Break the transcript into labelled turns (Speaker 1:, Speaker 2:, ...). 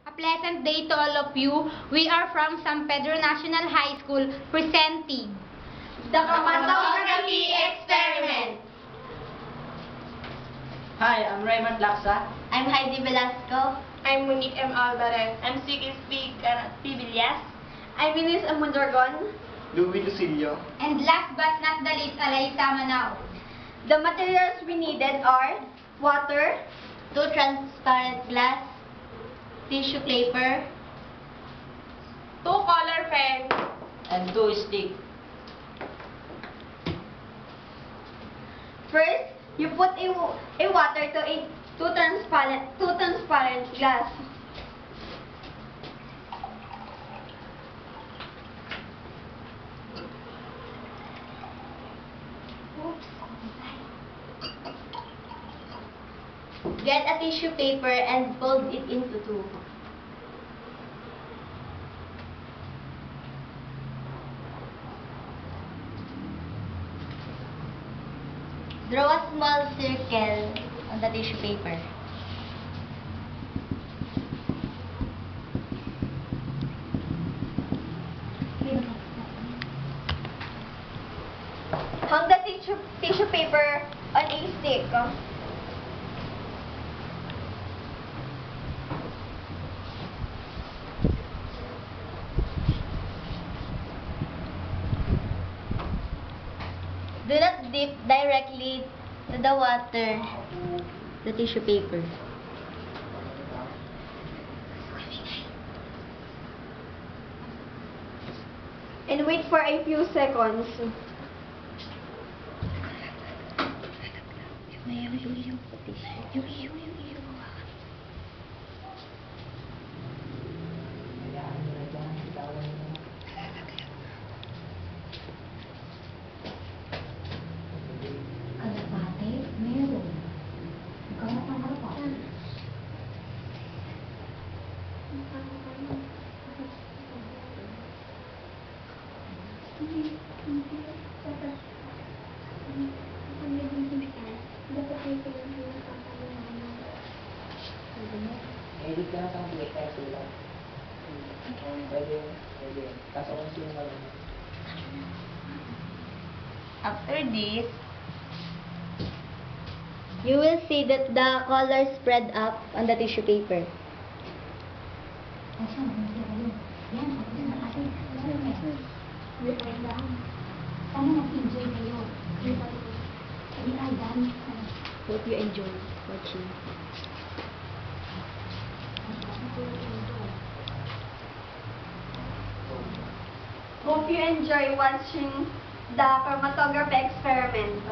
Speaker 1: A pleasant day to all of you. We are from San Pedro National High School presenting
Speaker 2: The Chromatography Experiment.
Speaker 3: Hi, I'm Raymond Laksa.
Speaker 2: I'm Heidi Velasco.
Speaker 4: I'm Monique M. Alvarez.
Speaker 2: I'm Sikis P. Villas. I'm Ines Amundragon.
Speaker 3: Louis Lucilio.
Speaker 1: and last but not the least, Alaysa Manao.
Speaker 2: The materials we needed are water, 2 transparent glass, tissue paper,
Speaker 4: 2 color pens.
Speaker 3: And 2 stick.
Speaker 2: First, you put a water to a 2 transparent glass. Get a tissue paper and fold it into 2. Draw a small circle on the tissue paper. Hang the tissue paper on a stick. Do not dip directly to the water, the tissue paper. And wait for a few seconds.
Speaker 3: Edit ka na sa mga text lang. Pwede. Kaso kung sino ka lang.
Speaker 2: After this, you will see that the color spread up on the tissue paper. Hope you enjoy watching. Hope you enjoy watching the chromatography experiment.